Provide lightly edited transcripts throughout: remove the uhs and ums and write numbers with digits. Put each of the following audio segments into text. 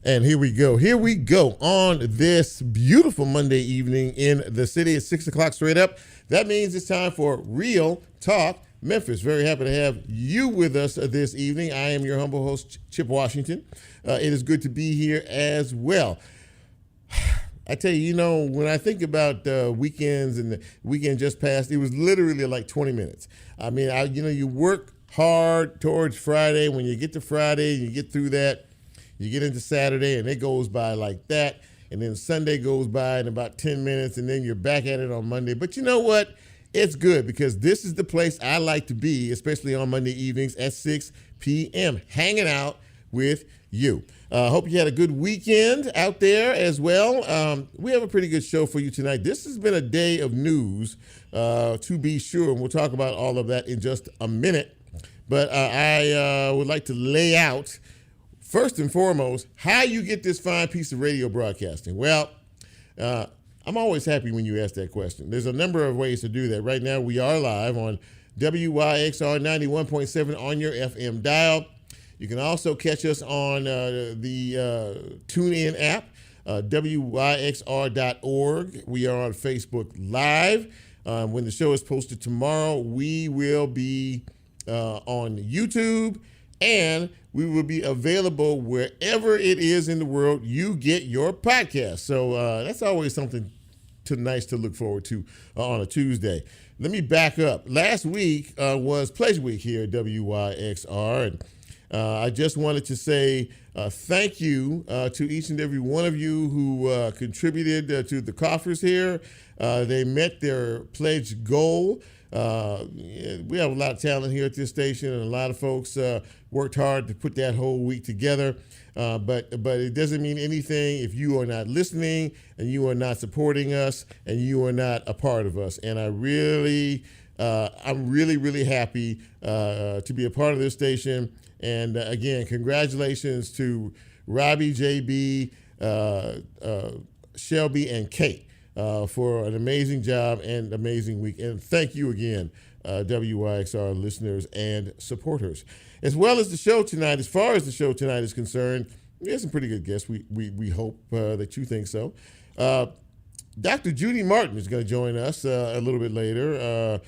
And here we go. Here we go on this beautiful Monday evening in the city. It's 6 o'clock straight up. That means it's time for Real Talk Memphis. Very happy to have you with us this evening. I am your humble host, Chip Washington. It is good to be here as well. I tell you, when I think about weekends and the weekend just passed, it was literally like 20 minutes. I mean, you work hard towards Friday. When you get to Friday, you get through that. You get into Saturday, and it goes by like that. And then Sunday goes by in about 10 minutes, and then you're back at it on Monday. But you know what? It's good because this is the place I like to be, especially on Monday evenings at 6 p.m., hanging out with you. Hope you had a good weekend out there as well. We have a pretty good show for you tonight. This has been a day of news, to be sure, and we'll talk about all of that in just a minute. But I would like to lay out, first and foremost, how you get this fine piece of radio broadcasting. Well, I'm always happy when you ask that question. There's a number of ways to do that. Right now, we are live on WYXR 91.7 on your FM dial. You can also catch us on the TuneIn app, WYXR.org. We are on Facebook Live. When the show is posted tomorrow, we will be on YouTube, and we will be available wherever it is in the world you get your podcast. So that's always something nice to look forward to on a Tuesday. Let me back up. Last week was Pleasure Week here at WYXR, and I just wanted to say thank you to each and every one of you who contributed to the coffers here. They met their pledge goal. We have a lot of talent here at this station, and a lot of folks worked hard to put that whole week together. But it doesn't mean anything if you are not listening and you are not supporting us and you are not a part of us. And I'm really happy to be a part of this station. And again, congratulations to Robbie, JB, Shelby, and Kate. For an amazing job and amazing week. And thank you again, WYXR listeners and supporters. As well as the show tonight, as far as the show tonight is concerned, we have some pretty good guests. We hope that you think so. Dr. Judy Martin is going to join us a little bit later.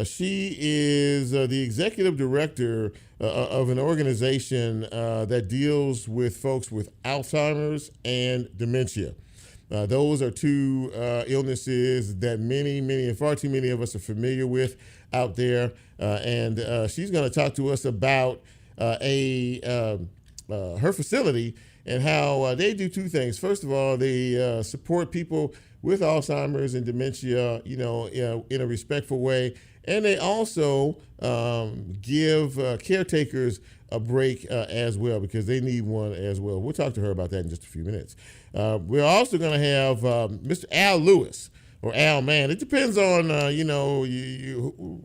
She is the executive director of an organization that deals with folks with Alzheimer's and dementia. Those are two illnesses that many, far too many of us are familiar with out there. And she's going to talk to us about her facility and how they do two things. First of all, they support people with Alzheimer's and dementia, in a respectful way. And they also give caretakers a break as well, because they need one as well. We'll talk to her about that in just a few minutes. We're also going to have Mr. Al Lewis, or Al Man. It depends on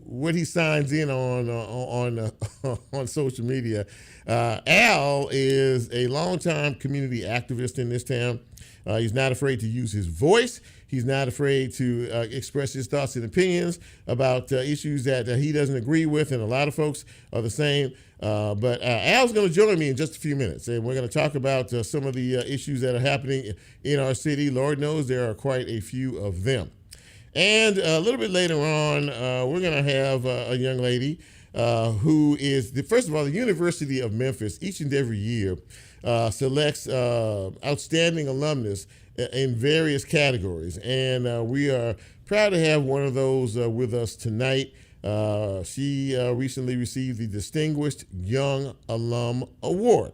what he signs in on social media. Al is a longtime community activist in this town. He's not afraid to use his voice. He's not afraid to express his thoughts and opinions about issues that he doesn't agree with, and a lot of folks are the same. But Al's going to join me in just a few minutes, and we're going to talk about some of the issues that are happening in our city. Lord knows there are quite a few of them. And a little bit later on, we're going to have a young lady who is, first of all, the University of Memphis each and every year selects outstanding alumnus in various categories. And we are proud to have one of those with us tonight. She recently received the Distinguished Young Alum Award.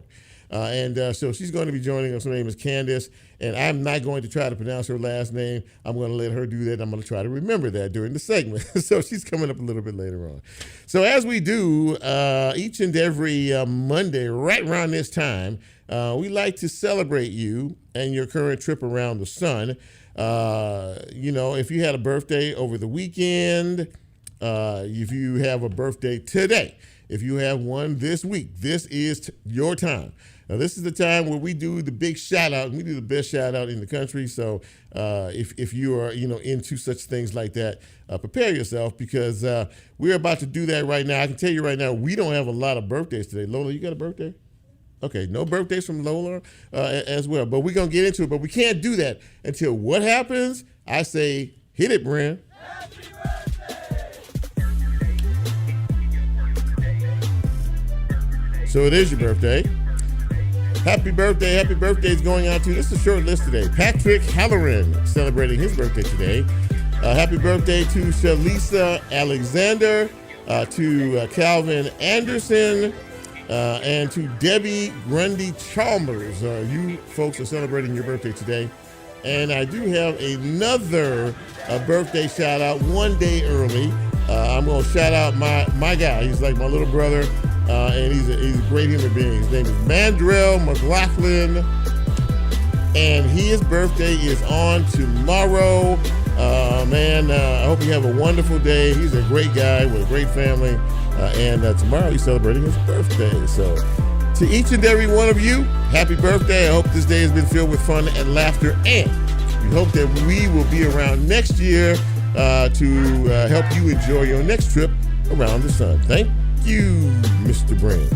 So she's going to be joining us. Her name is Candace, and I'm not going to try to pronounce her last name. I'm going to let her do that. I'm going to try to remember that during the segment. So she's coming up a little bit later on. So as we do each and every Monday, right around this time, we like to celebrate you and your current trip around the sun. If you had a birthday over the weekend, if you have a birthday today, if you have one this week, this is your time. Now, this is the time where we do the big shout out, and we do the best shout out in the country. So if you are, into such things like that, prepare yourself, because we're about to do that right now. I can tell you right now, we don't have a lot of birthdays today. Lola, you got a birthday? Okay, no birthdays from Lola as well. But we're going to get into it. But we can't do that until what happens? I say, hit it, Bren. So it is your birthday. Happy birthday is going out to, this is a short list today. Patrick Halloran celebrating his birthday today. Happy birthday to Shalisa Alexander, to Calvin Anderson, and to Debbie Grundy Chalmers. You folks are celebrating your birthday today. And I do have another birthday shout out one day early. I'm going to shout out my guy. He's like my little brother. And he's a great human being. His name is Mandrell McLaughlin, and his birthday is on tomorrow. I hope you have a wonderful day. He's a great guy with a great family, and tomorrow he's celebrating his birthday. So to each and every one of you, happy birthday. I hope this day has been filled with fun and laughter, and we hope that we will be around next year to help you enjoy your next trip around the sun. Thank you, Mr. Brand.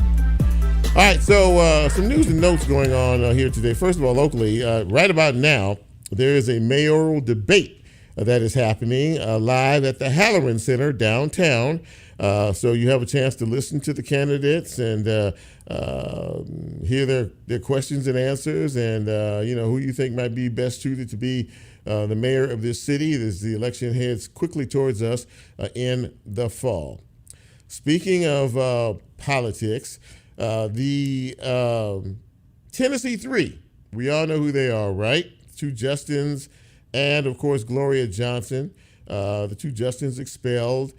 All right, so some news and notes going on here today. First of all, locally, right about now, there is a mayoral debate that is happening live at the Halloran Center downtown. So you have a chance to listen to the candidates and hear their questions and answers, and who you think might be best suited to be the mayor of this city as the election heads quickly towards us in the fall. Speaking of politics, the Tennessee Three, we all know who they are, right? Two Justins and, of course, Gloria Johnson. The two Justins expelled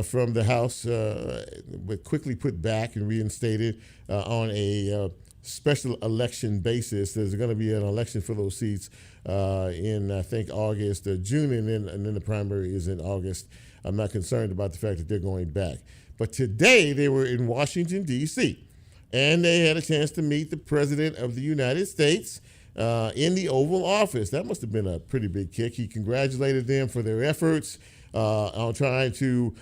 from the House, but quickly put back and reinstated on a special election basis. There's going to be an election for those seats in, I think, August, June, and then the primary is in August. I'm not concerned about the fact that they're going back. But today they were in Washington, D.C., and they had a chance to meet the President of the United States in the Oval Office. That must have been a pretty big kick. He congratulated them for their efforts on trying to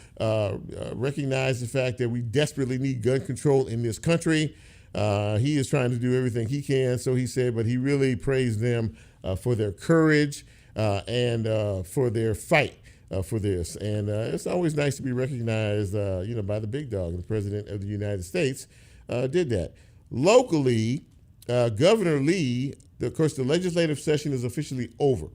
recognize the fact that we desperately need gun control in this country. He is trying to do everything he can, so he said, but he really praised them for their courage and for their fight for this. And it's always nice to be recognized, by the big dog. The President of the United States did that. Locally, Governor Lee, of course, the legislative session is officially over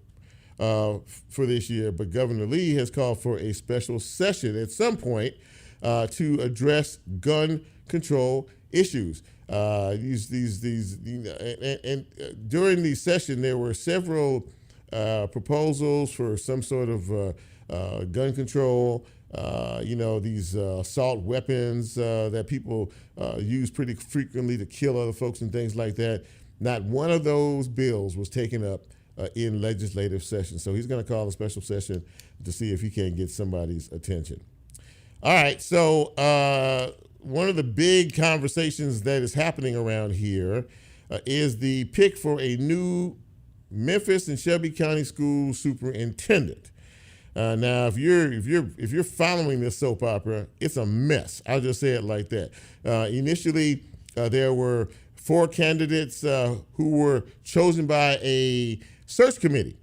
for this year, but Governor Lee has called for a special session at some point to address gun control issues. During the session, there were several proposals for some sort of gun control. These assault weapons that people use pretty frequently to kill other folks and things like that. Not one of those bills was taken up in legislative session. So he's going to call a special session to see if he can get somebody's attention. All right, so one of the big conversations that is happening around here is the pick for a new Memphis and Shelby County school superintendent. Now, if you're following this soap opera, it's a mess. I'll just say it like that. Initially, there were 4 candidates who were chosen by a search committee.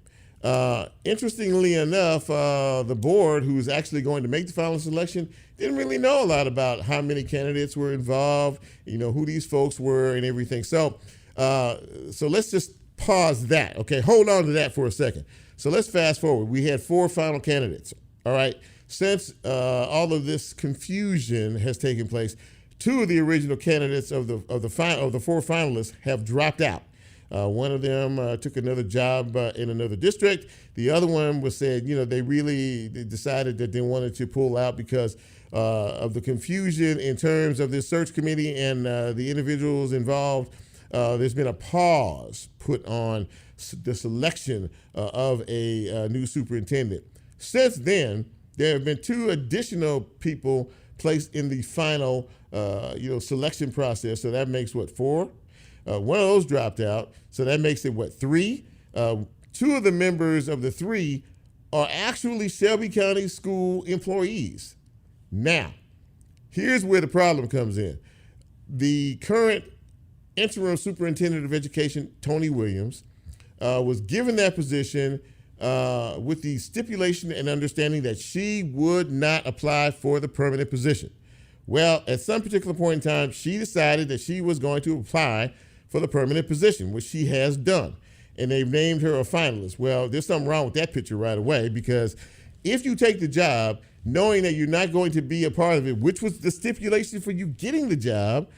Interestingly enough, the board, who's actually going to make the final selection, didn't really know a lot about how many candidates were involved, who these folks were and everything. So let's just pause that. Okay, hold on to that for a second. So let's fast forward. We had 4 final candidates. All right. Since all of this confusion has taken place, 2 of the original candidates of the 4 finalists have dropped out. One of them took another job in another district. The other one was said, they decided that they wanted to pull out because of the confusion in terms of this search committee and the individuals involved. There's been a pause put on the selection of a new superintendent. Since then, there have been 2 additional people placed in the final, selection process. So that makes 4? One of those dropped out. So that makes it 3? 2 of the members of the 3 are actually Shelby County school employees. Now, here's where the problem comes in. The current interim superintendent of education, Tony Williams, was given that position with the stipulation and understanding that she would not apply for the permanent position. Well, at some particular point in time, she decided that she was going to apply for the permanent position, which she has done. And they've named her a finalist. Well, there's something wrong with that picture right away, because if you take the job knowing that you're not going to be a part of it, which was the stipulation for you getting the job.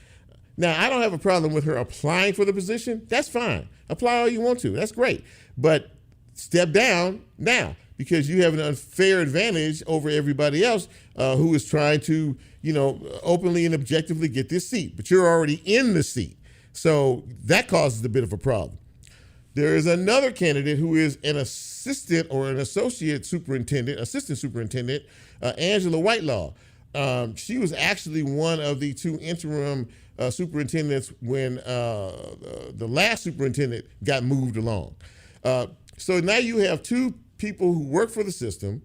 Now, I don't have a problem with her applying for the position. That's fine. Apply all you want to. That's great. But step down now, because you have an unfair advantage over everybody else who is trying to, openly and objectively get this seat. But you're already in the seat. So that causes a bit of a problem. There is another candidate who is an assistant or an assistant superintendent, Angela Whitelaw. She was actually one of the two interim superintendents when the last superintendent got moved along. So now you have two people who work for the system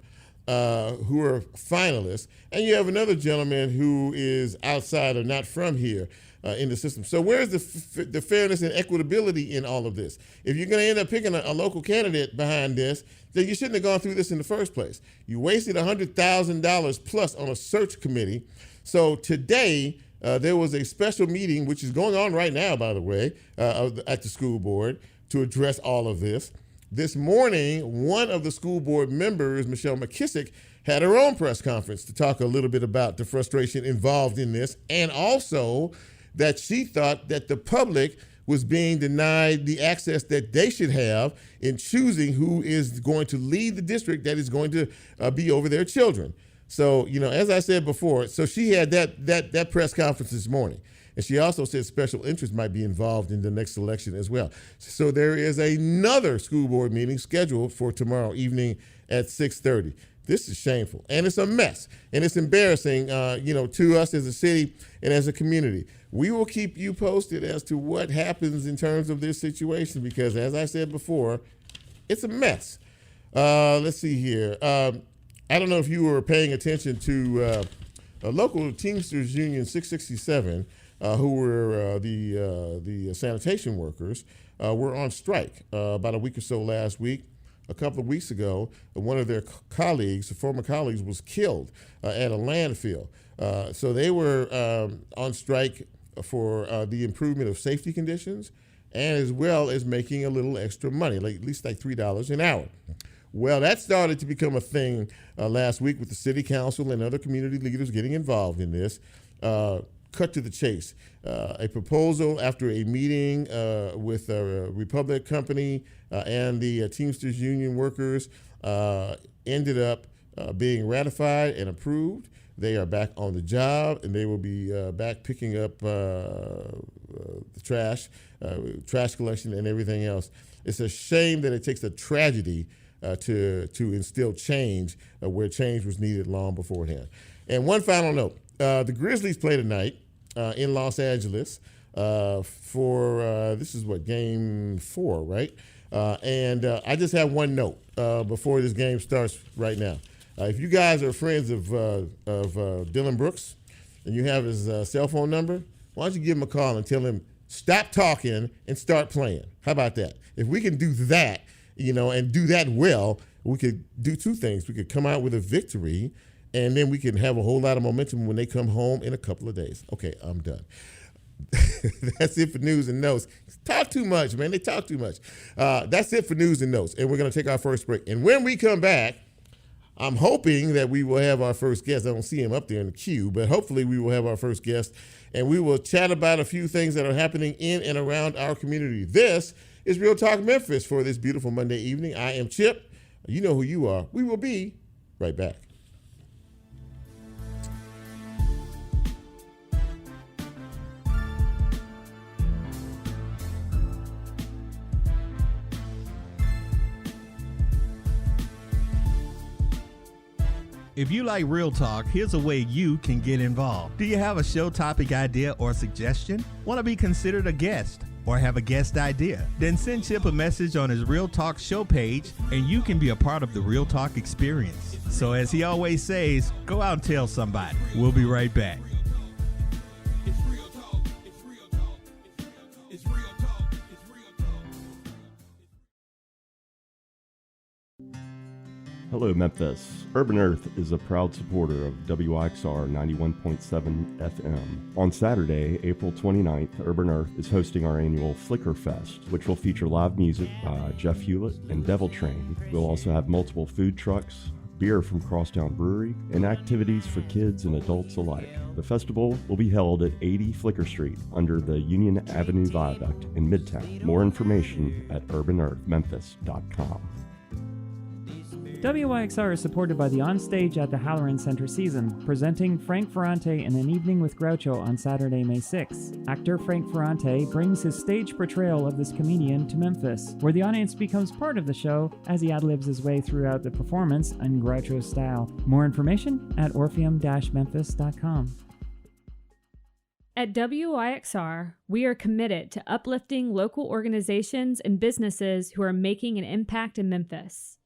who are finalists, and you have another gentleman who is outside or not from here in the system. So where's the fairness and equitability in all of this? If you're going to end up picking a local candidate behind this, then you shouldn't have gone through this in the first place. You wasted $100,000 plus on a search committee. So today, there was a special meeting, which is going on right now, by the way, at the school board to address all of this. This morning, one of the school board members, Michelle McKissick, had her own press conference to talk a little bit about the frustration involved in this, and also that she thought that the public was being denied the access that they should have in choosing who is going to lead the district that is going to be over their children. So, as I said before, so she had that press conference this morning. And she also said special interest might be involved in the next election as well. So there is another school board meeting scheduled for tomorrow evening at 6:30. This is shameful, and it's a mess, and it's embarrassing, to us as a city and as a community. We will keep you posted as to what happens in terms of this situation, because as I said before, it's a mess. Let's see here. I don't know if you were paying attention to a local Teamsters Union 667, who were the sanitation workers, were on strike about a week or so last week. A couple of weeks ago, one of their former colleagues, was killed at a landfill. So they were on strike for the improvement of safety conditions, and as well as making a little extra money, at least like $3 an hour. Well, that started to become a thing last week with the city council and other community leaders getting involved in this. Cut to the chase. A proposal after a meeting with a Republic company and the Teamsters Union workers ended up being ratified and approved. They are back on the job, and they will be back picking up the trash collection and everything else. It's a shame that it takes a tragedy to instill change where change was needed long beforehand. And one final note. The Grizzlies play tonight in Los Angeles for, this is game 4, right? And I just have one note before this game starts right now. If you guys are friends of Dylan Brooks and you have his cell phone number, why don't you give him a call and tell him, stop talking and start playing. How about that? If we can do that, and do that well, we could do two things. We could come out with a victory, and then we can have a whole lot of momentum when they come home in a couple of days. Okay, I'm done. That's it for news and notes. Talk too much, man. They talk too much. That's it for news and notes. And we're going to take our first break. And when we come back, I'm hoping that we will have our first guest. I don't see him up there in the queue, but hopefully we will have our first guest. And we will chat about a few things that are happening in and around our community. This is Real Talk Memphis for this beautiful Monday evening. I am Chip. You know who you are. We will be right back. If you like Real Talk, here's a way you can get involved. Do you have a show topic idea or suggestion? Want to be considered a guest or have a guest idea? Then send Chip a message on his Real Talk show page and you can be a part of the Real Talk experience. So as he always says, go out and tell somebody. We'll be right back. Hello, Memphis. Urban Earth is a proud supporter of WIXR 91.7 FM. On Saturday, April 29th, Urban Earth is hosting our annual Flicker Fest, which will feature live music by Jeff Hewlett and Devil Train. We'll also have multiple food trucks, beer from Crosstown Brewery, and activities for kids and adults alike. The festival will be held at 80 Flicker Street under the Union Avenue Viaduct in Midtown. More information at urbanearthmemphis.com. WIXR is supported by the Onstage at the Halloran Center season, presenting Frank Ferrante in An Evening with Groucho on Saturday, May 6th. Actor Frank Ferrante brings his stage portrayal of this comedian to Memphis, where the audience becomes part of the show as he ad-libs his way throughout the performance in Groucho style. More information at orpheum-memphis.com. At WIXR, we are committed to uplifting local organizations and businesses who are making an impact in Memphis.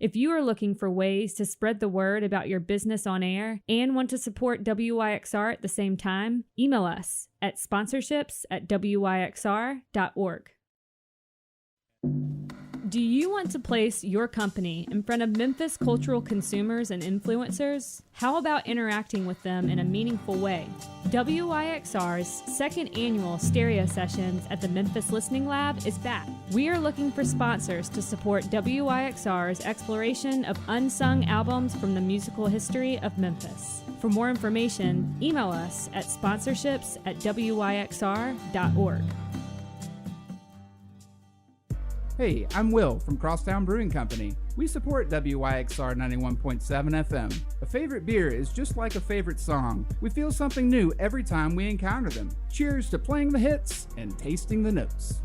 If you are looking for ways to spread the word about your business on air and want to support WIXR at the same time, email us at sponsorships@wixr.org. Do you want to place your company in front of Memphis cultural consumers and influencers? How about interacting with them in a meaningful way? WIXR's second annual stereo sessions at the Memphis Listening Lab is back. We are looking for sponsors to support WIXR's exploration of unsung albums from the musical history of Memphis. For more information, email us at sponsorships@wixr.org. Hey, I'm Will from Crosstown Brewing Company. We support WIXR 91.7 FM. A favorite beer is just like a favorite song. We feel something new every time we encounter them. Cheers to playing the hits and tasting the notes.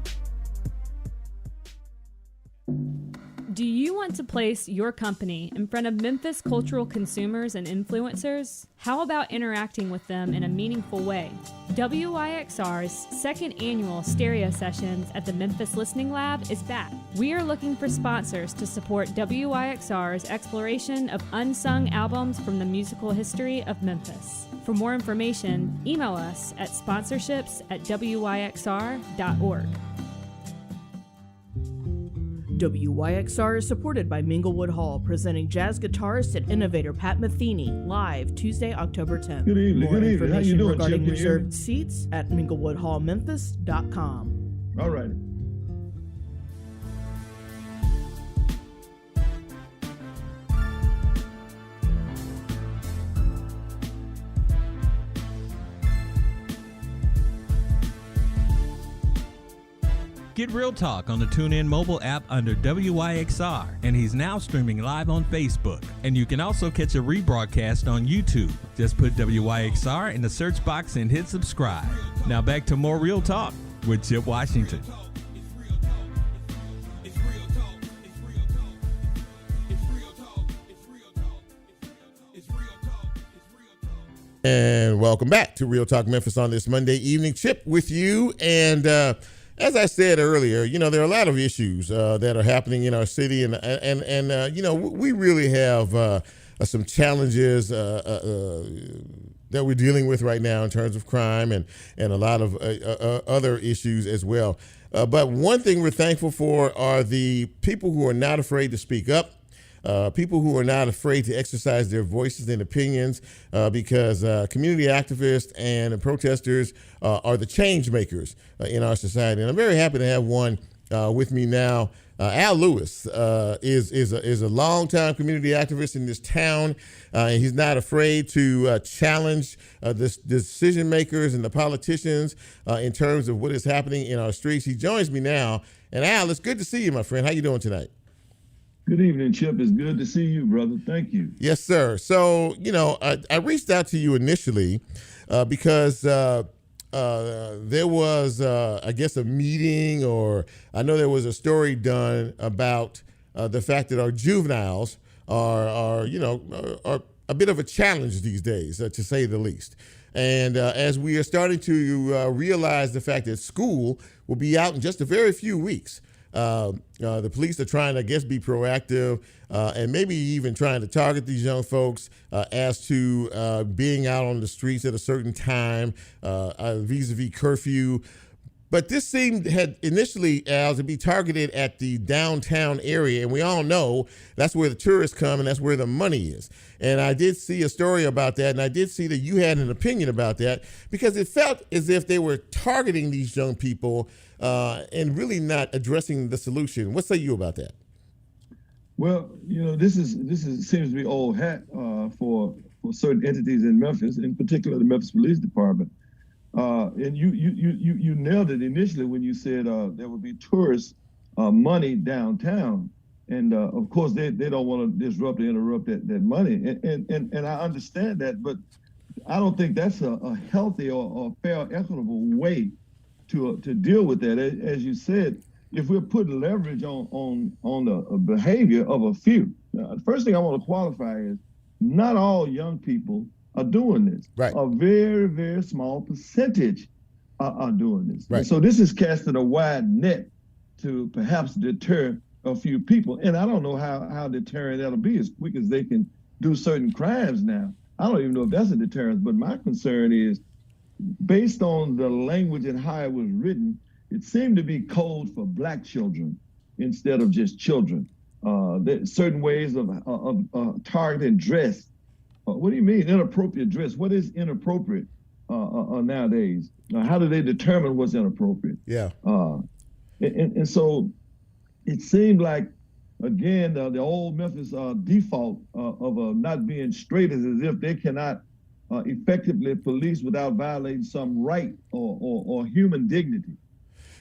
Do you want to place your company in front of Memphis cultural consumers and influencers? How about interacting with them in a meaningful way? WIXR's second annual stereo sessions at the Memphis Listening Lab is back. We are looking for sponsors to support WIXR's exploration of unsung albums from the musical history of Memphis. For more information, email us at sponsorships@wixr.org. WIXR is supported by Minglewood Hall, presenting jazz guitarist and innovator Pat Metheny, live Tuesday, October 10th. Good evening. More Good evening. How you information doing, regarding Chip? reserved seats at minglewoodhallmemphis.com. All right. Get Real Talk on the TuneIn mobile app under WIXR, and he's now streaming live on Facebook. And you can also catch a rebroadcast on YouTube. Just put WIXR in the search box and hit subscribe. Now back to more Real Talk with Chip Washington. And welcome back to Real Talk Memphis on this Monday evening. Chip with you. And as I said earlier, you know, there are a lot of issues that are happening in our city. And you know, we really have some challenges that we're dealing with right now in terms of crime and a lot of other issues as well. But one thing we're thankful for are the people who are not afraid to speak up. People who are not afraid to exercise their voices and opinions because community activists and protesters are the change makers in our society. And I'm very happy to have one with me now. Al Lewis is a longtime community activist in this town, and he's not afraid to challenge the decision makers and the politicians in terms of what is happening in our streets. He joins me now. And Al, it's good to see you, my friend. How you doing tonight? Good evening, Chip. It's good to see you, brother. Thank you. Yes, sir. So, you know, I reached out to you initially because there was, I guess, a meeting, or I know there was a story done about the fact that our juveniles are a bit of a challenge these days, to say the least. And as we are starting to realize the fact that school will be out in just a very few weeks, the police are trying to, I guess, be proactive and maybe even trying to target these young folks as to being out on the streets at a certain time, vis-a-vis curfew. But this had initially, Al, to be targeted at the downtown area, and we all know that's where the tourists come and that's where the money is. And I did see a story about that, and I did see that you had an opinion about that, because it felt as if they were targeting these young people and really not addressing the solution. What say you about that? Well, this seems to be old hat for certain entities in Memphis, in particular the Memphis Police Department. And you nailed it initially when you said there would be tourist money downtown, and of course they don't want to disrupt or interrupt that money, and I understand that, but I don't think that's a healthy or fair, equitable way to deal with that. As you said, if we're putting leverage on the behavior of a few, the first thing I want to qualify is not all young people are doing this. Right. A very, very small percentage are doing this. Right. And so this is casting a wide net to perhaps deter a few people. And I don't know how deterrent that'll be, as quick as they can do certain crimes now. I don't even know if that's a deterrent, but my concern is, based on the language and how it was written, it seemed to be code for Black children instead of just children. There's certain ways of targeting dress. What do you mean inappropriate dress? What is inappropriate nowadays? How do they determine what's inappropriate? Yeah. And so it seemed like, again, the old Memphis default of not being straight is as if they cannot effectively police without violating some right or human dignity.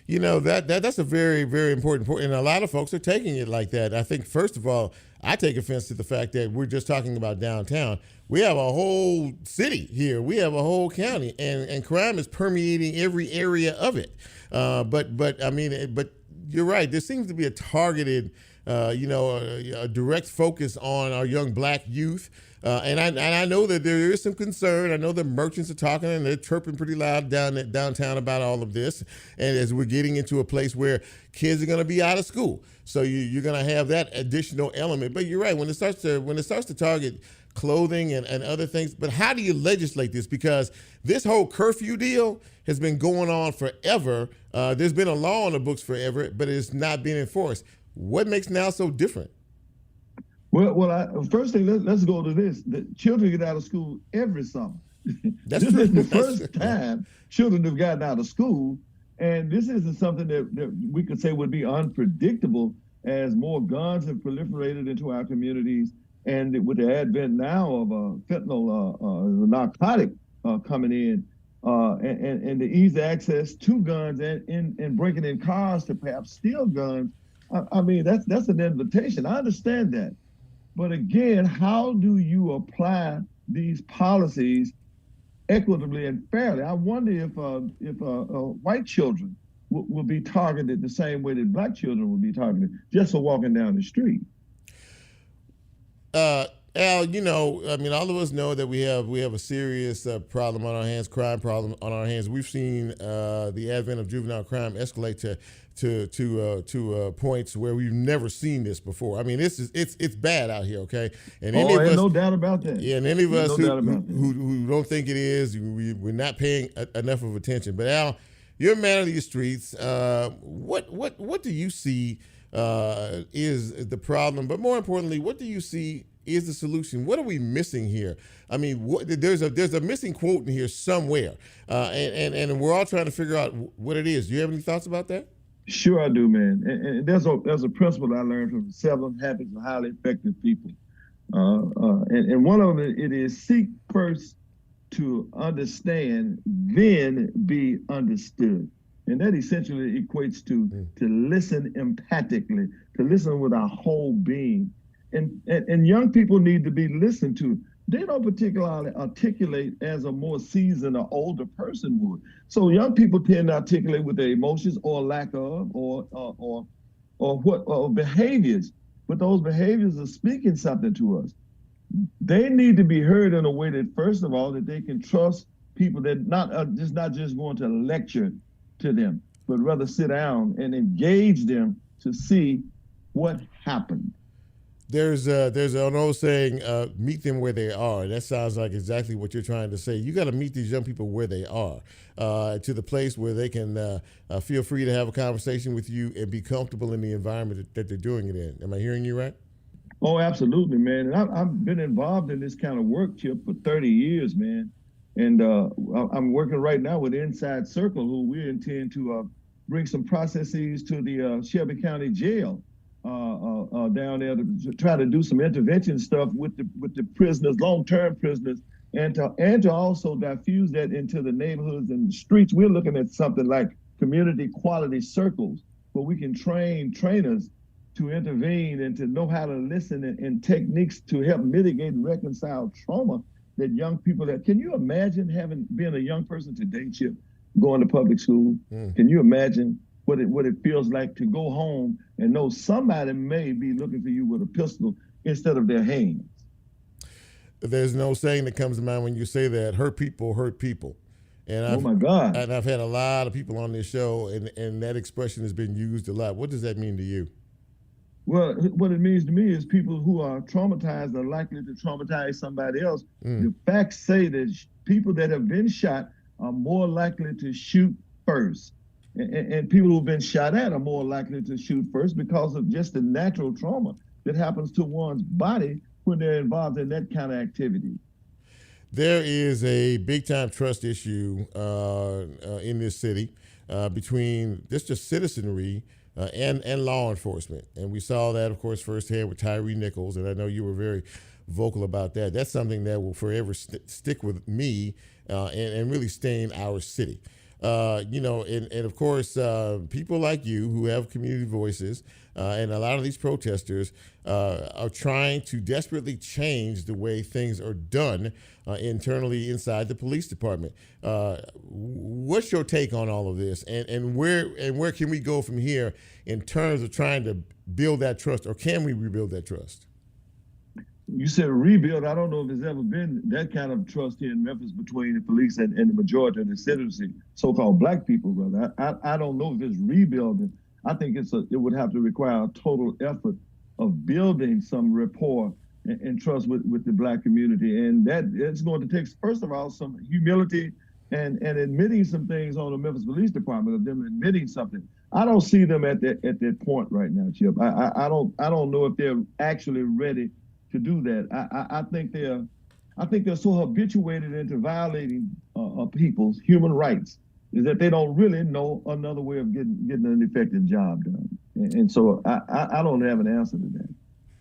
That's a very, very important point, and a lot of folks are taking it like that. I think, first of all, I take offense to the fact that we're just talking about downtown. We have a whole city here. We have a whole county, and crime is permeating every area of it. But you're right. There seems to be a targeted, a direct focus on our young Black youth. And I know that there is some concern. I know the merchants are talking and they're chirping pretty loud downtown about all of this. And as we're getting into a place where kids are going to be out of school, so you're going to have that additional element. But you're right, when it starts to target clothing and other things. But how do you legislate this? Because this whole curfew deal has been going on forever. There's been a law on the books forever, but it's not being enforced. What makes now so different? Well, first thing, let's go to this. The children get out of school every summer. That's this true. is the first time children have gotten out of school, and this isn't something that we could say would be unpredictable as more guns have proliferated into our communities, and with the advent now of fentanyl, the narcotic coming in, and the easy access to guns and breaking in cars to perhaps steal guns. I mean, that's an invitation. I understand that. But again, how do you apply these policies equitably and fairly? I wonder if white children will be targeted the same way that Black children will be targeted just for walking down the street. Al, all of us know that we have a serious problem on our hands, crime problem on our hands. We've seen the advent of juvenile crime escalate to points where we've never seen this before. I mean, it's bad out here, okay? And no doubt about that. Yeah, and any of us who don't think it is, we're not paying enough of attention. But Al, you're a man of these streets. What do you see is the problem? But more importantly, what do you see is the solution? What are we missing here? I mean, there's a missing quote in here somewhere, and we're all trying to figure out what it is. Do you have any thoughts about that? Sure, I do, man. And there's a principle I learned from 7 Habits of Highly Effective People, and one of them it is seek first to understand, then be understood, and that essentially equates to listen empathically, to listen with our whole being. And young people need to be listened to. They don't particularly articulate as a more seasoned or older person would. So young people tend to articulate with their emotions or lack of, or behaviors. But those behaviors are speaking something to us. They need to be heard in a way that, first of all, that they can trust people that not just going to lecture to them, but rather sit down and engage them to see what happened. There's an old saying, meet them where they are. And that sounds like exactly what you're trying to say. You got to meet these young people where they are, to the place where they can feel free to have a conversation with you and be comfortable in the environment that they're doing it in. Am I hearing you right? Oh, absolutely, man. And I've been involved in this kind of work, Chip, for 30 years, man. And I'm working right now with Inside Circle, who we intend to bring some processes to the Shelby County Jail down there to try to do some intervention stuff with the prisoners, long-term prisoners, and to also diffuse that into the neighborhoods and streets. We're looking at something like community quality circles where we can train trainers to intervene and to know how to listen and techniques to help mitigate and reconcile trauma that young people have. Can you imagine being a young person today, Chip, going to public school? Can you imagine what it feels like to go home and know somebody may be looking for you with a pistol instead of their hands? There's no saying that comes to mind when you say that. Hurt people hurt people. And oh my God. And I've had a lot of people on this show, and that expression has been used a lot. What does that mean to you? Well, what it means to me is people who are traumatized are likely to traumatize somebody else. The facts say that people that have been shot are more likely to shoot first. And people who've been shot at are more likely to shoot first because of just the natural trauma that happens to one's body when they're involved in that kind of activity. There is a big-time trust issue in this city between just citizenry and law enforcement. And we saw that, of course, firsthand with Tyree Nichols, and I know you were very vocal about that. That's something that will forever stick with me and really stain our city. And of course, people like you who have community voices and a lot of these protesters are trying to desperately change the way things are done internally inside the police department. What's your take on all of this, and where can we go from here in terms of trying to build that trust, or can we rebuild that trust? You said rebuild. I don't know if there's ever been that kind of trust here in Memphis between the police and the majority of the citizenry, so-called black people, brother. I don't know if it's rebuilding. I think it would have to require a total effort of building some rapport and trust with the black community. And that it's going to take, first of all, some humility and admitting some things on the Memphis Police Department, of them admitting something. I don't see them at that point right now, Chip. I don't know if they're actually ready to do that. I think they're so habituated into violating people's human rights is that they don't really know another way of getting an effective job done. And so I don't have an answer to that.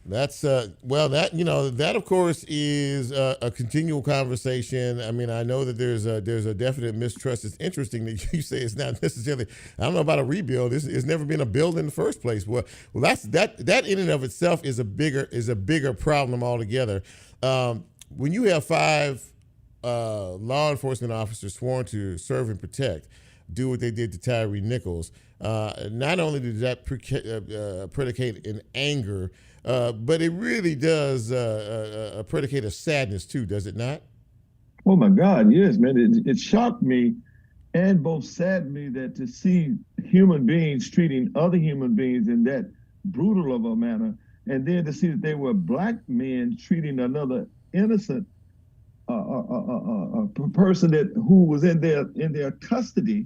That's that of course is a continual conversation. I mean, I know that there's a definite mistrust. It's interesting that you say it's not necessarily. I don't know about a rebuild. It's never been a build in the first place. Well, that in and of itself is a bigger problem altogether. When you have 5 law enforcement officers sworn to serve and protect, do what they did to Tyree Nichols, not only did that predicate in anger. But it really does predicate a sadness too, does it not? Oh my God, yes, man. It shocked me and both saddened me that to see human beings treating other human beings in that brutal of a manner, and then to see that they were black men treating another innocent person who was in their custody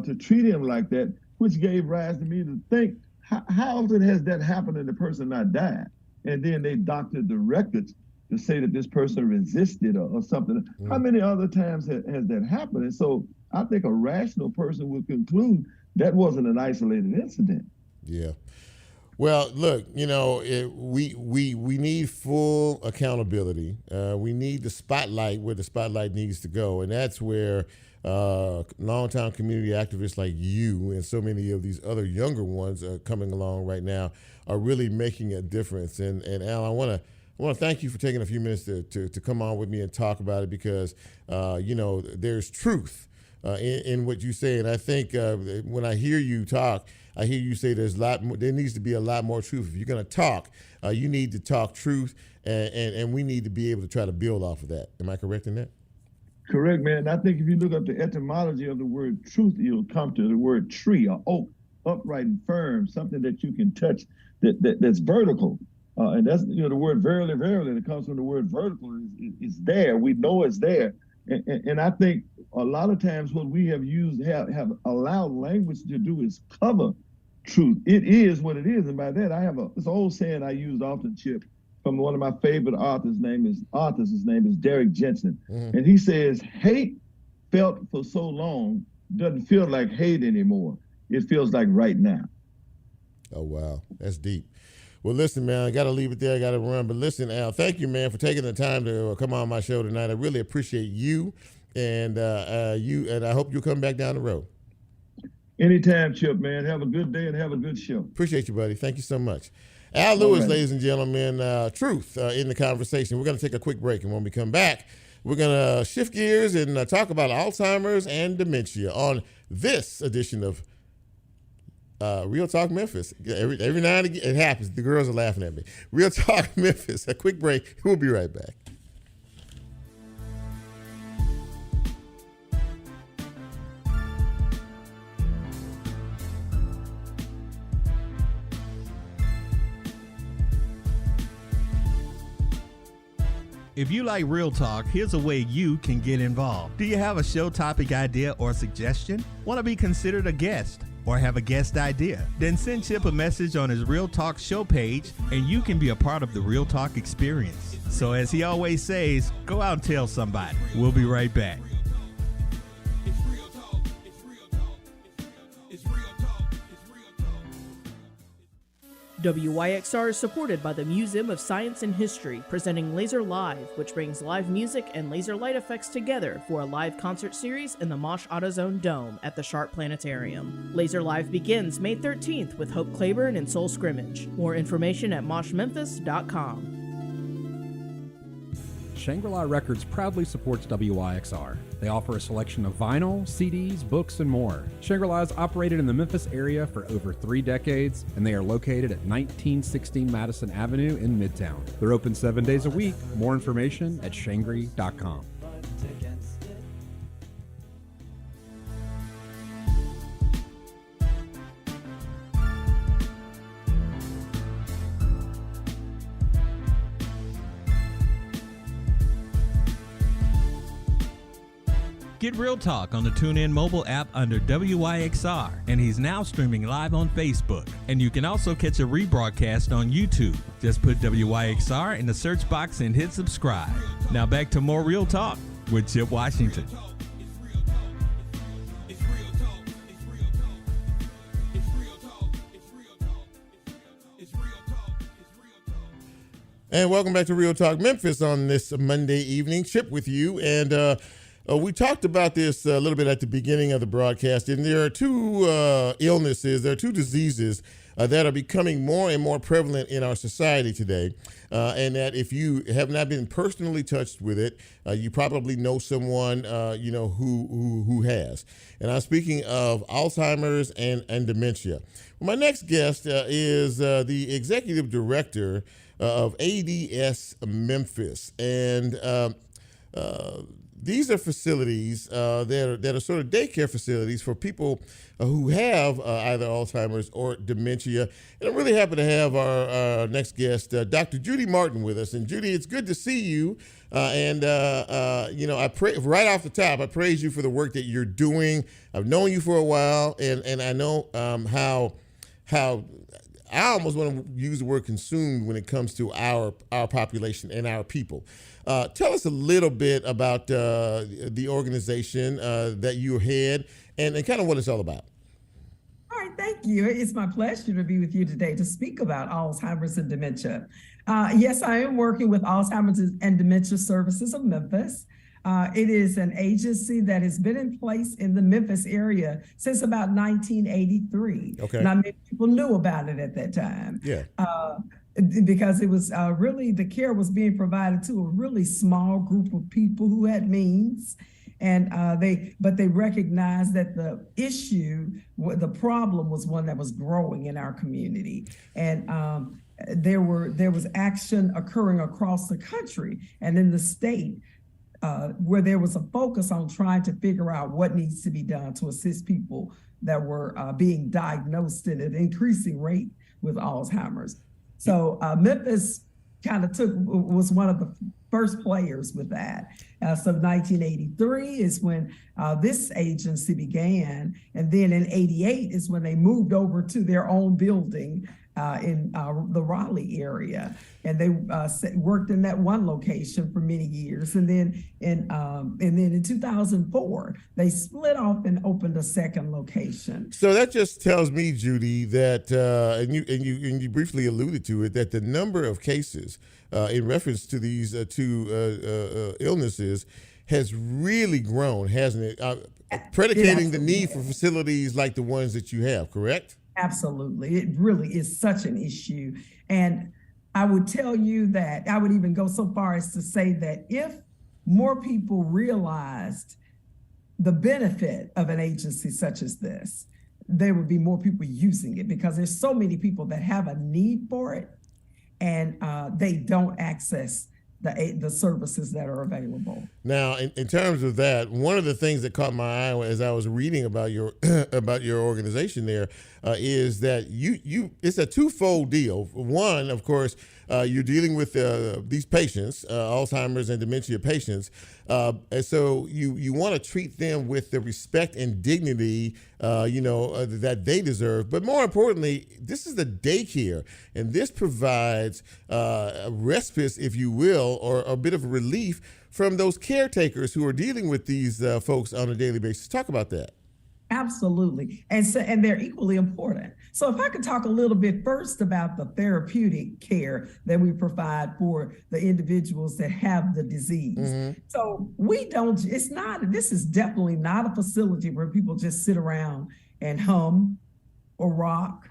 to treat him like that, which gave rise to me to think, how often has that happened and the person not died? And then they doctored the records to say that this person resisted or something. How many other times has that happened? And so I think a rational person would conclude that wasn't an isolated incident. Yeah. Well, look, we need full accountability. We need the spotlight where the spotlight needs to go, and that's where longtime community activists like you and so many of these other younger ones coming along right now are really making a difference. And Al, I want to thank you for taking a few minutes to come on with me and talk about it, because there's truth in what you say, and I think when I hear you talk, I hear you say there needs to be a lot more truth. If you're going to talk, you need to talk truth, and we need to be able to try to build off of that. Am I correct in that? Correct, man. I think if you look up the etymology of the word truth, you'll come to the word tree or oak, upright and firm, something that you can touch, that's vertical. And that's, the word verily, verily, that comes from the word vertical is there. We know it's there. And I think a lot of times what we have used, have allowed language to do is cover truth. It is what it is. And by that, I have this old saying I used often, Chip, from one of my favorite authors. His name is Derek Jensen. Mm-hmm. And he says, hate felt for so long doesn't feel like hate anymore. It feels like right now. Oh, wow. That's deep. Well, listen, man, I got to leave it there. I got to run. But listen, Al, thank you, man, for taking the time to come on my show tonight. I really appreciate you, and I hope you'll come back down the road. Anytime, Chip, man. Have a good day and have a good show. Appreciate you, buddy. Thank you so much. Al Lewis, ladies and gentlemen, truth in the conversation. We're going to take a quick break, and when we come back, we're going to shift gears and talk about Alzheimer's and dementia on this edition of Real Talk Memphis. Every now and again, it happens. The girls are laughing at me. Real Talk Memphis. A quick break. We'll be right back. If you like Real Talk, here's a way you can get involved. Do you have a show topic idea or suggestion? Want to be considered a guest or have a guest idea? Then send Chip a message on his Real Talk show page and you can be a part of the Real Talk experience. So as he always says, go out and tell somebody. We'll be right back. WYXR is supported by the Museum of Science and History, presenting Laser Live, which brings live music and laser light effects together for a live concert series in the Mosh AutoZone Dome at the Sharp Planetarium. Laser Live begins May 13th with Hope Claiborne and Soul Scrimmage. More information at moshmemphis.com. Shangri-La Records proudly supports WYXR. They offer a selection of vinyl, CDs, books, and more. Shangri-La has operated in the Memphis area for over 3 decades, and they are located at 1916 Madison Avenue in Midtown. They're open 7 days a week. More information at shangri.com. Get Real Talk on the TuneIn mobile app under WYXR, and he's now streaming live on Facebook. And you can also catch a rebroadcast on YouTube. Just put WYXR in the search box and hit subscribe. Now back to more Real Talk with Chip Washington. And welcome back to Real Talk Memphis on this Monday evening. Chip with you, and we talked about this a little bit at the beginning of the broadcast, and there are two illnesses, there are two diseases that are becoming more and more prevalent in our society today, and that if you have not been personally touched with it, you probably know someone who has. And I'm speaking of Alzheimer's and dementia. Well, my next guest is the executive director of ADS Memphis, and these are facilities that are sort of daycare facilities for people who have either Alzheimer's or dementia. And I'm really happy to have our next guest, Dr. Judy Martin, with us. And Judy, it's good to see you. I pray right off the top, I praise you for the work that you're doing. I've known you for a while, and I know how I almost want to use the word consumed when it comes to our population and our people. Tell us a little bit about the organization that you head and kind of what it's all about. All right, thank you. It's my pleasure to be with you today to speak about Alzheimer's and dementia. Yes, I am working with Alzheimer's and Dementia Services of Memphis. It is an agency that has been in place in the Memphis area since about 1983. Okay. Not many people knew about it at that time. Yeah. Because it was really, the care was being provided to a really small group of people who had means. And they recognized that the issue, the problem was one that was growing in our community. And there was action occurring across the country and in the state where there was a focus on trying to figure out what needs to be done to assist people that were being diagnosed at an increasing rate with Alzheimer's. So Memphis was one of the first players with that. So 1983 is when this agency began. And then in 88 is when they moved over to their own building in the Raleigh area. And they worked in that one location for many years. And then in 2004, they split off and opened a second location. So that just tells me, Judy, that and you briefly alluded to it, that the number of cases in reference to these two illnesses has really grown, hasn't it? Predicating the need for facilities like the ones that you have, correct? Absolutely. It really is such an issue. And I would tell you that I would even go so far as to say that if more people realized the benefit of an agency such as this, there would be more people using it, because there's so many people that have a need for it and they don't access the services that are available. Now, in terms of that, one of the things that caught my eye as I was reading about your about your organization there is that you it's a twofold deal. One, of course, you're dealing with these patients, Alzheimer's and dementia patients, and so you want to treat them with the respect and dignity that they deserve. But more importantly, this is the daycare, and this provides a respite, if you will, or a bit of relief from those caretakers who are dealing with these folks on a daily basis. Talk about that. Absolutely. And they're equally important. So if I could talk a little bit first about the therapeutic care that we provide for the individuals that have the disease. Mm-hmm. So this is definitely not a facility where people just sit around and hum or rock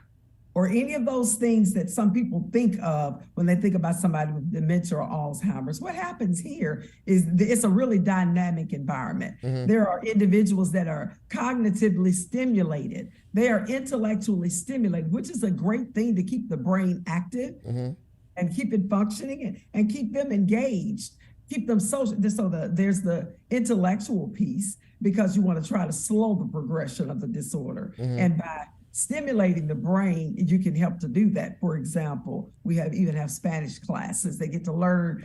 or any of those things that some people think of when they think about somebody with dementia or Alzheimer's. What happens here is it's a really dynamic environment. Mm-hmm. There are individuals that are cognitively stimulated. They are intellectually stimulated, which is a great thing to keep the brain active mm-hmm. and keep it functioning and keep them engaged, keep them social. So there's the intellectual piece, because you want to try to slow the progression of the disorder. Mm-hmm. And by stimulating the brain, you can help to do that. For example, we even have Spanish classes. They get to learn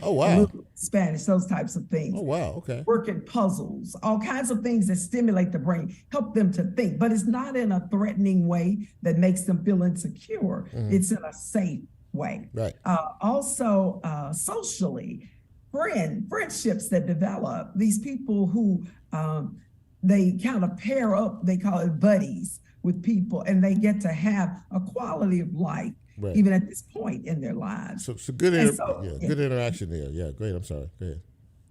Spanish, those types of things. Oh, wow. Okay. Working puzzles, all kinds of things that stimulate the brain, help them to think, but it's not in a threatening way that makes them feel insecure. Mm-hmm. It's in a safe way. Right. Also, socially, friendships that develop, these people who they kind of pair up, they call it buddies, with people, and they get to have a quality of life even at this point in their lives. So good interaction there. Yeah, great. I'm sorry. Go ahead.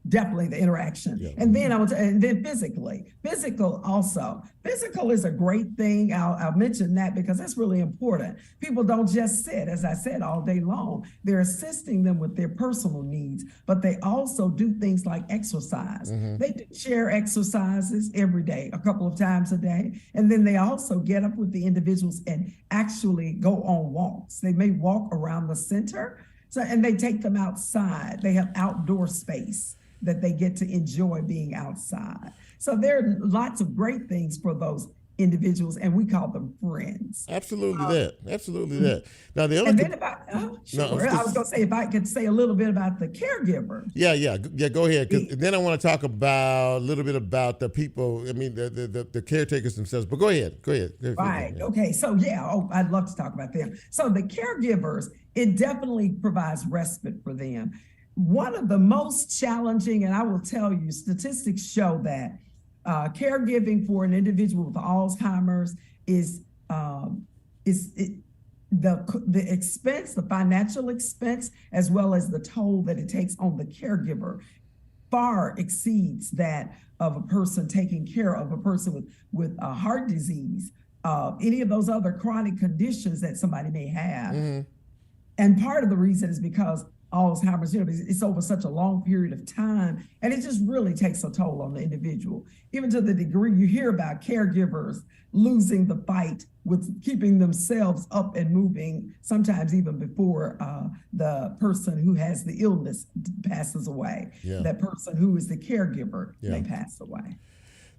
Definitely the interaction. Yeah. And then physical also. Physical is a great thing. I'll mention that because that's really important. People don't just sit, as I said, all day long. They're assisting them with their personal needs, but they also do things like exercise. Mm-hmm. They do chair exercises every day, a couple of times a day. And then they also get up with the individuals and actually go on walks. They may walk around the center, and they take them outside. They have outdoor space that they get to enjoy being outside. So there are lots of great things for those individuals, and we call them friends. Absolutely that. Now the other I was going to say, if I could say a little bit about the caregiver. Yeah. Go ahead. Then I want to talk about a little bit about the people. I mean, the caretakers themselves. But go ahead. Right. Okay. So I'd love to talk about them. So the caregivers, it definitely provides respite for them. One of the most challenging, and I will tell you, statistics show that caregiving for an individual with Alzheimer's is the expense, the financial expense, as well as the toll that it takes on the caregiver, far exceeds that of a person taking care of a person with heart disease, any of those other chronic conditions that somebody may have. Mm-hmm. And part of the reason is because Alzheimer's, it's over such a long period of time, and it just really takes a toll on the individual, even to the degree you hear about caregivers losing the fight with keeping themselves up and moving, sometimes even before the person who has the illness passes away. Yeah. That person who is the caregiver may pass away.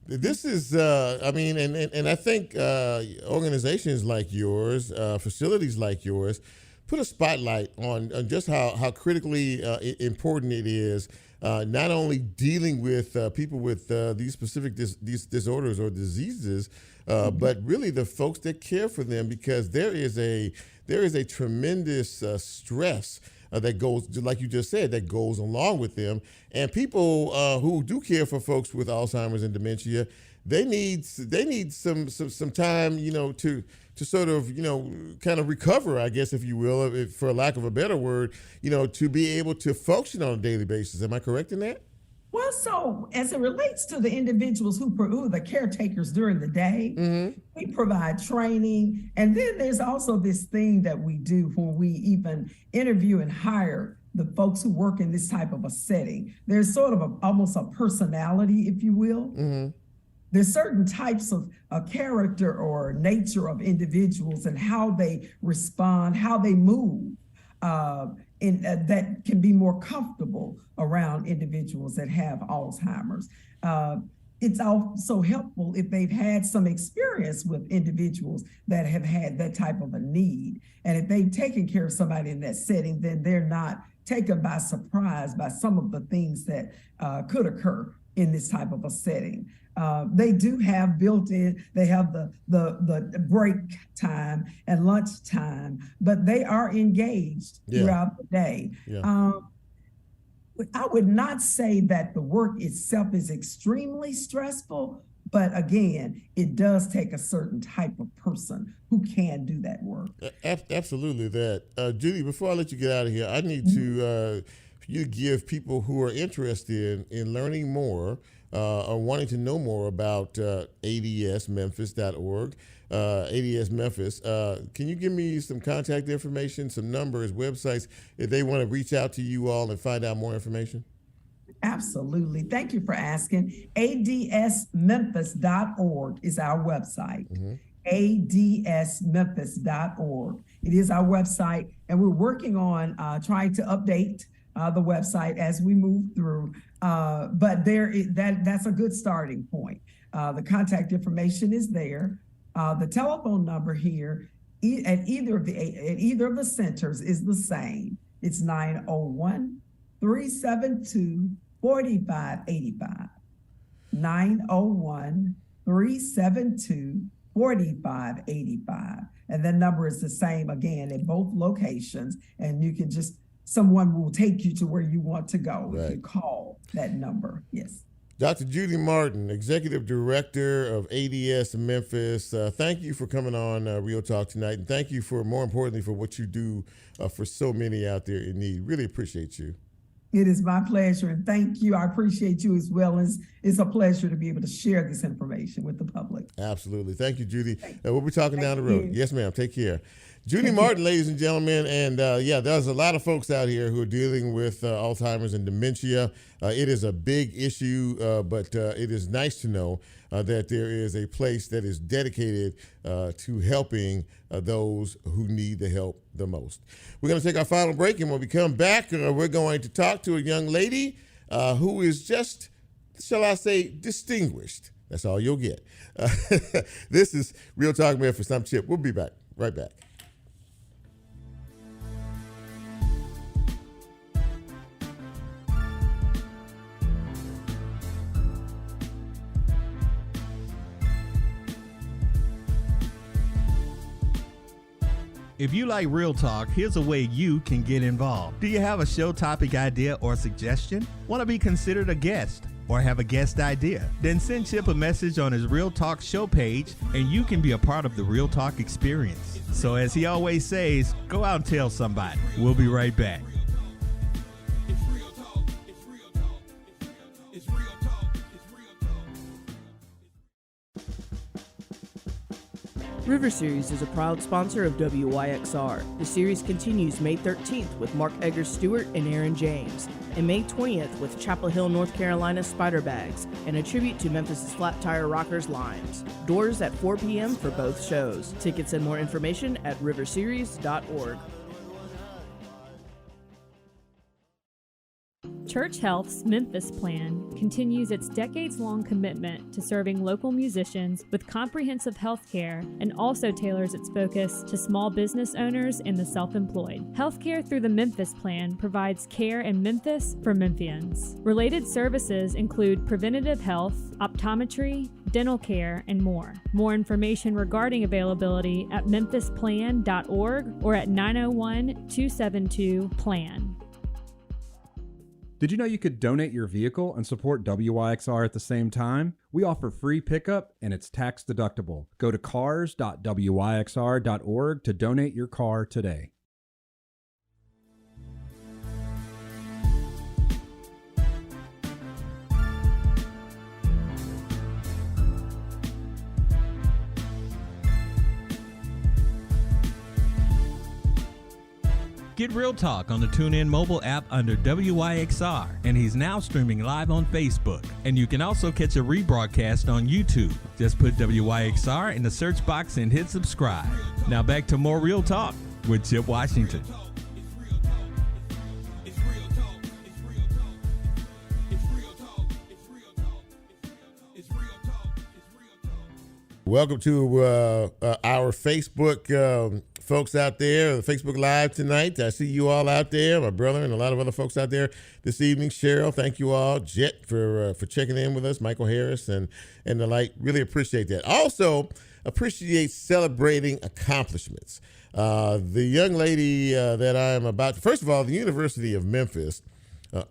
This is, and I think organizations like yours, facilities like yours, put a spotlight on just how critically important it is, not only dealing with people with these specific these disorders or diseases, but really the folks that care for them, because there is a tremendous stress that goes, like you just said, that goes along with them. And people who do care for folks with Alzheimer's and dementia, they need some time, to sort of, kind of recover, I guess, if you will, for lack of a better word, to be able to function on a daily basis. Am I correct in that? Well, so as it relates to the individuals who are the caretakers during the day, we provide training. And then there's also this thing that we do when we even interview and hire the folks who work in this type of a setting. There's sort of almost a personality, if you will. There's certain types of character or nature of individuals and how they respond, how they move, that can be more comfortable around individuals that have Alzheimer's. It's also helpful if they've had some experience with individuals that have had that type of a need. And if they've taken care of somebody in that setting, then they're not taken by surprise by some of the things that could occur in this type of a setting. They do have built in, they have the break time and lunch time, but they are engaged throughout the day. I would not say that the work itself is extremely stressful, but again, it does take a certain type of person who can do that work. Absolutely that. Judy, before I let you get out of here, I need to you give people who are interested in learning more or wanting to know more about adsmemphis.org, ADS Memphis. Can you give me some contact information, some numbers, websites, if they want to reach out to you all and find out more information? Absolutely. Thank you for asking. adsmemphis.org is our website. adsmemphis.org. It is our website, and we're working on trying to update the website as we move through. But that's a good starting point. The contact information is there. The telephone number here at either of the centers is the same. It's 901-372-4585. 901-372-4585. And that number is the same again at both locations. And you can someone will take you to where you want to go if you call that number. Yes. Dr. Judy Martin, Executive Director of ADS Memphis, thank you for coming on Real Talk tonight. And thank you more importantly, for what you do for so many out there in need. Really appreciate you. It is my pleasure. And thank you. I appreciate you as well. It's a pleasure to be able to share this information with the public. Absolutely. Thank you, Judy. We'll be talking down the road. Yes, ma'am. Take care. Judy Martin, ladies and gentlemen, and there's a lot of folks out here who are dealing with Alzheimer's and dementia. It is a big issue, but it is nice to know that there is a place that is dedicated to helping those who need the help the most. We're going to take our final break, and when we come back, we're going to talk to a young lady who is just, shall I say, distinguished. That's all you'll get. This is Real Talk Memphis. I'm Chip. We'll be back. Right back. If you like Real Talk, here's a way you can get involved. Do you have a show topic idea or suggestion? Want to be considered a guest or have a guest idea? Then send Chip a message on his Real Talk show page and you can be a part of the Real Talk experience. So as he always says, go out and tell somebody. We'll be right back. River Series is a proud sponsor of WYXR. The series continues May 13th with Mark Eggers Stewart and Aaron James, and May 20th with Chapel Hill, North Carolina Spider Bags, and a tribute to Memphis' Flat Tire Rockers Limes. Doors at 4 p.m. for both shows. Tickets and more information at riverseries.org. Church Health's Memphis plan continues its decades-long commitment to serving local musicians with comprehensive health care and also tailors its focus to small business owners and the self-employed. Healthcare through the Memphis plan provides care in Memphis for Memphians. Related services include preventative health, optometry, dental care, and more. More information regarding availability at memphisplan.org or at 901-272-PLAN. Did you know you could donate your vehicle and support WYXR at the same time? We offer free pickup and it's tax deductible. Go to cars.wyxr.org to donate your car today. Get Real Talk on the TuneIn mobile app under WYXR, and he's now streaming live on Facebook. And you can also catch a rebroadcast on YouTube. Just put WYXR in the search box and hit subscribe. Now back to more Real Talk with Chip Washington. Welcome to our Facebook folks out there, Facebook Live tonight. I see you all out there, my brother and a lot of other folks out there this evening. Cheryl, thank you all. Jet for checking in with us. Michael Harris and the like. Really appreciate that. Also appreciate celebrating accomplishments. The young lady that I am about to, first of all, the University of Memphis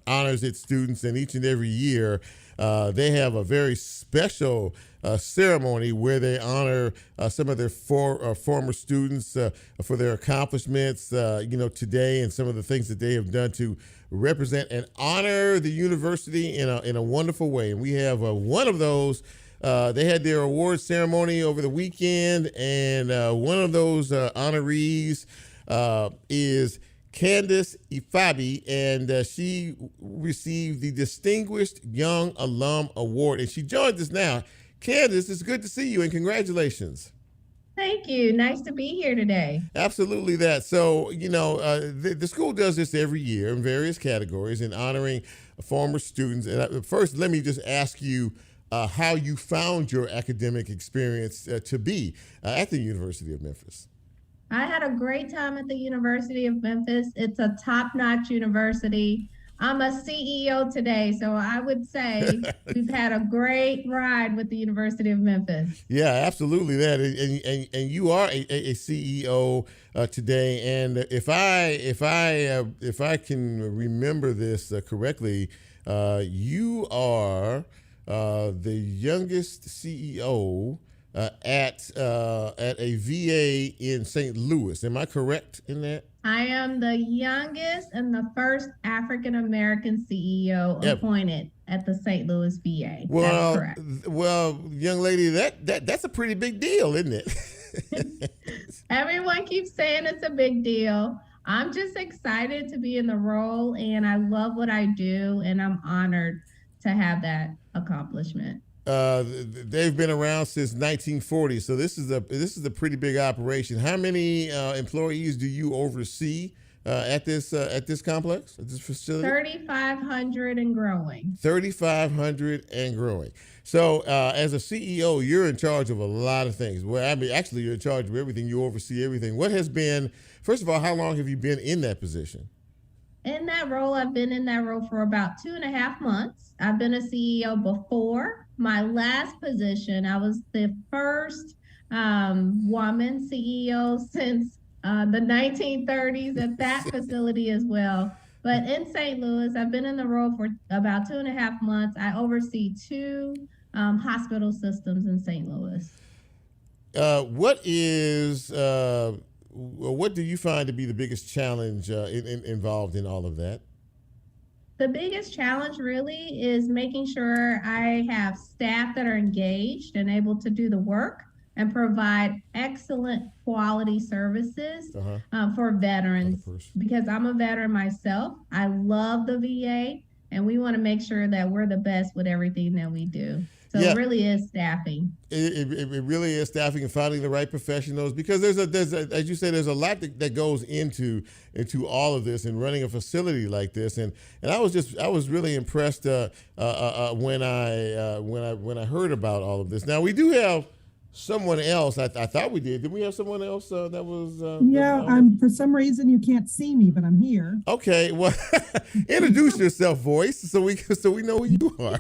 honors its students, and each and every year they have a very special ceremony where they honor some of their former students for their accomplishments, today, and some of the things that they have done to represent and honor the university in a wonderful way. And we have one of those. They had their award ceremony over the weekend, and one of those honorees is Candace Ifabiyi, and she received the Distinguished Young Alum Award, and she joins us now. Candace, it's good to see you, and congratulations. Thank you. Nice to be here today. Absolutely that. So, the school does this every year in various categories in honoring former students. And first, let me just ask you how you found your academic experience to be at the University of Memphis. I had a great time at the University of Memphis. It's a top-notch university. I'm a CEO today, so I would say we've had a great ride with the University of Memphis. Yeah, absolutely that. And you are a CEO today. And if I can remember this correctly, you are the youngest CEO at a VA in St. Louis. Am I correct in that? I am the youngest and the first African-American CEO appointed at the St. Louis VA. Well, that's correct. Well, young lady, that's a pretty big deal, isn't it? Everyone keeps saying it's a big deal. I'm just excited to be in the role, and I love what I do, and I'm honored to have that accomplishment. They've been around since 1940, so this is a pretty big operation. How many employees do you oversee at this complex, at this facility? 3,500 and growing. 3,500 and growing. So as a CEO, you're in charge of a lot of things. Well, I mean, actually, you're in charge of everything. You oversee everything. What has been, first of all, how long have you been in that position? In that role, I've been in that role for about 2.5 months. I've been a CEO before. My last position, I was the first woman CEO since the 1930s at that facility as well. But in St. Louis, I've been in the role for about 2.5 months. I oversee 2 hospital systems in St. Louis. What do you find to be the biggest challenge involved in all of that? The biggest challenge really is making sure I have staff that are engaged and able to do the work and provide excellent quality services for veterans, because I'm a veteran myself. I love the VA, and we want to make sure that we're the best with everything that we do. So Yeah. it really is staffing. It really is staffing and finding the right professionals, because there's a as you say, there's a lot that goes into all of this and running a facility like this. And I was really impressed when I heard about all of this. Now we do have someone else. I thought we did. Did we have someone else that was? For some reason you can't see me, but I'm here. Okay, well, introduce yourself, voice, so we know who you are.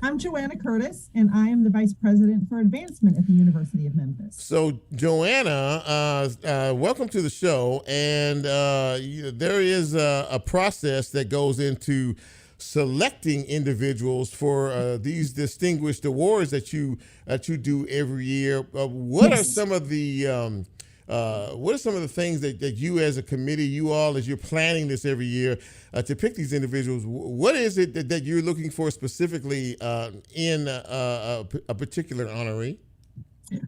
I'm Joanna Curtis, and I am the Vice President for Advancement at the University of Memphis. So, Joanna, welcome to the show. And there is a process that goes into selecting individuals for these distinguished awards that you do every year. What are some of the things that you as a committee, you all, as you're planning this every year to pick these individuals, what is it that you're looking for specifically in a particular honoree?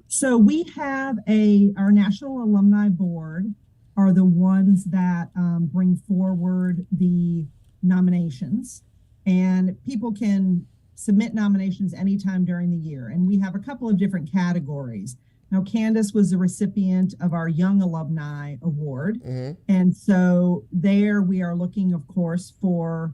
So we have our National Alumni Board are the ones that bring forward the nominations, and people can submit nominations anytime during the year. And we have a couple of different categories. Now, Candace was the recipient of our Young Alumni Award. Mm-hmm. And so there we are looking, of course, for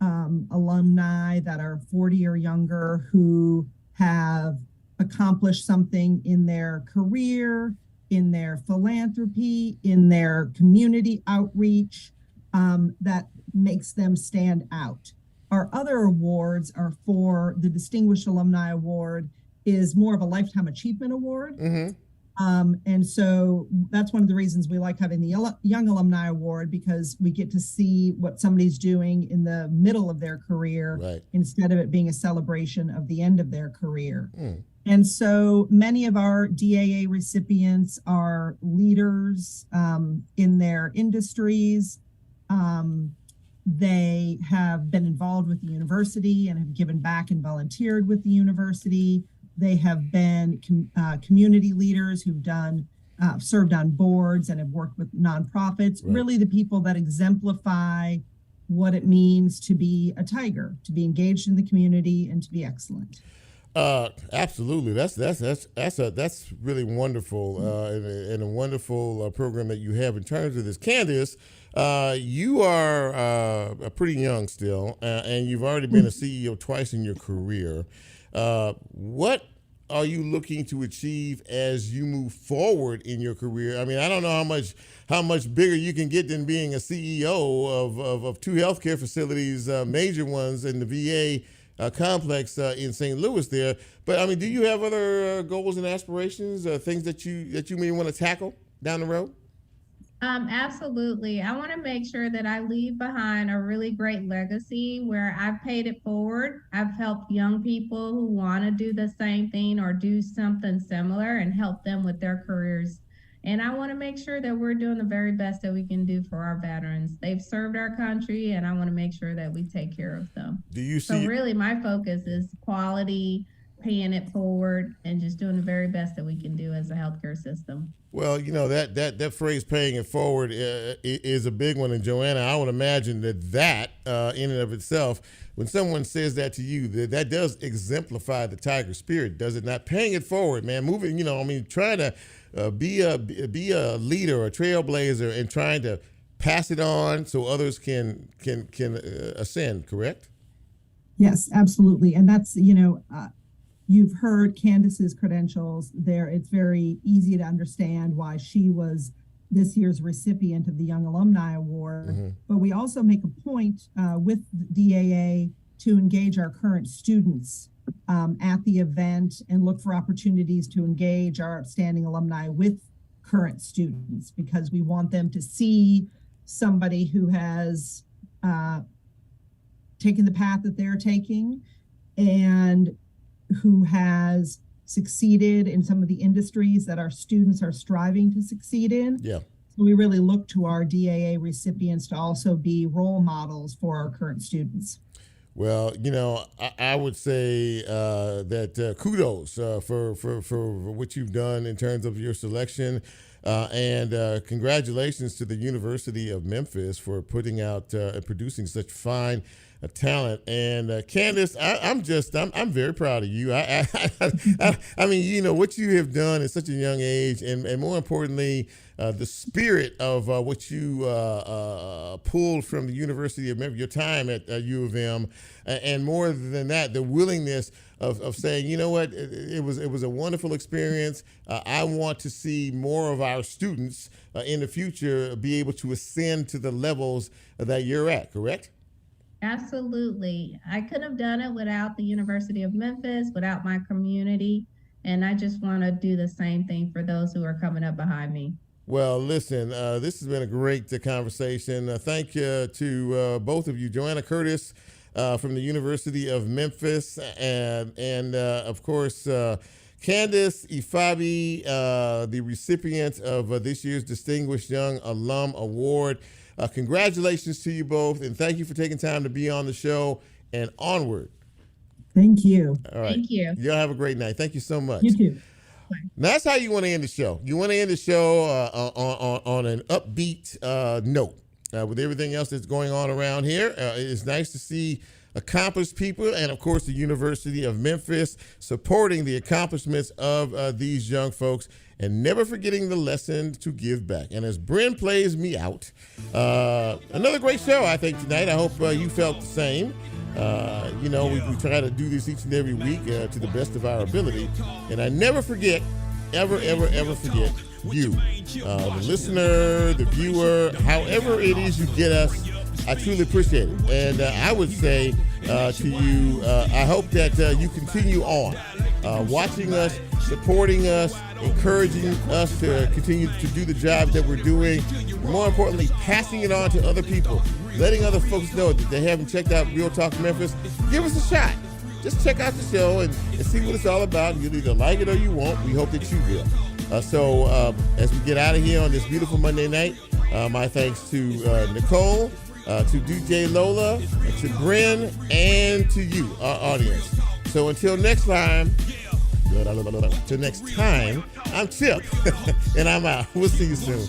alumni that are 40 or younger who have accomplished something in their career, in their philanthropy, in their community outreach that makes them stand out. Our other awards are for the Distinguished Alumni Award is more of a Lifetime Achievement Award. Mm-hmm. And so that's one of the reasons we like having the Young Alumni Award, because we get to see what somebody's doing in the middle of their career, right, instead of it being a celebration of the end of their career. Mm. And so many of our DAA recipients are leaders in their industries. They have been involved with the university and have given back and volunteered with the university. They have been community leaders who've served on boards and have worked with nonprofits, right, really the people that exemplify what it means to be a Tiger, to be engaged in the community and to be excellent. Absolutely. That's really wonderful, and a wonderful program that you have in terms of this. Candace, you are pretty young still, and you've already been a CEO twice in your career. What are you looking to achieve as you move forward in your career? I mean, I don't know how much bigger you can get than being a CEO of two healthcare facilities, major ones in the VA complex in St. Louis there. But I mean, do you have other goals and aspirations, things that you may want to tackle down the road? Absolutely. I want to make sure that I leave behind a really great legacy where I've paid it forward. I've helped young people who want to do the same thing or do something similar and help them with their careers. And I want to make sure that we're doing the very best that we can do for our veterans. They've served our country, and I want to make sure that we take care of them. So really my focus is quality, paying it forward, and just doing the very best that we can do as a healthcare system. Well, you know, that phrase, paying it forward, is a big one. And Joanna, I would imagine that in and of itself, when someone says that to you, that does exemplify the Tiger spirit, does it not? Paying it forward, man, moving, trying to be a leader, a trailblazer, and trying to pass it on so others can ascend, correct? Yes, absolutely. And that's, you've heard Candace's credentials there. It's very easy to understand why she was this year's recipient of the Young Alumni Award. Mm-hmm. But we also make a point with DAA to engage our current students at the event and look for opportunities to engage our outstanding alumni with current students, because we want them to see somebody who has taken the path that they're taking and who has succeeded in some of the industries that our students are striving to succeed in. Yeah. So we really look to our DAA recipients to also be role models for our current students. Well, I would say that kudos for what you've done in terms of your selection, and congratulations to the University of Memphis for putting out and producing such fine talent. And Candace, I'm very proud of you. I mean, you know, what you have done at such a young age, and more importantly, the spirit of what you pulled from the University of Memphis, your time at U of M, and more than that, the willingness of saying, you know what, it was a wonderful experience. I want to see more of our students in the future be able to ascend to the levels that you're at, correct? Absolutely. I couldn't have done it without the University of Memphis, without my community. And I just want to do the same thing for those who are coming up behind me. Well, listen, this has been a great conversation. Thank you to both of you. Joanna Curtis from the University of Memphis, and of course, Candace Ifabiyi, the recipient of this year's Distinguished Young Alum Award. Congratulations to you both, and thank you for taking time to be on the show, and onward. Thank you. All right. Thank you. Y'all have a great night. Thank you so much. You too. Now, that's how you want to end the show. You want to end the show on an upbeat note. With everything else that's going on around here, it's nice to see accomplished people, and of course the University of Memphis supporting the accomplishments of these young folks, and never forgetting the lesson to give back. And as Bryn plays me out, another great show, I think, tonight. I hope you felt the same. You know, we try to do this each and every week to the best of our ability. And I never forget, ever forget you, the listener, the viewer, however it is you get us. I truly appreciate it. And I would say to you, I hope that you continue on watching us, supporting us, encouraging us to continue to do the job that we're doing. More importantly, passing it on to other people, letting other folks know that they haven't checked out Real Talk Memphis. Give us a shot. Just check out the show and see what it's all about. You'll either like it or you won't. We hope that you will. So as we get out of here on this beautiful Monday night, my thanks to Nicole, to DJ Lola, to Bryn, and to you, our audience. So until next time, I'm Chip, and I'm out. We'll see you soon.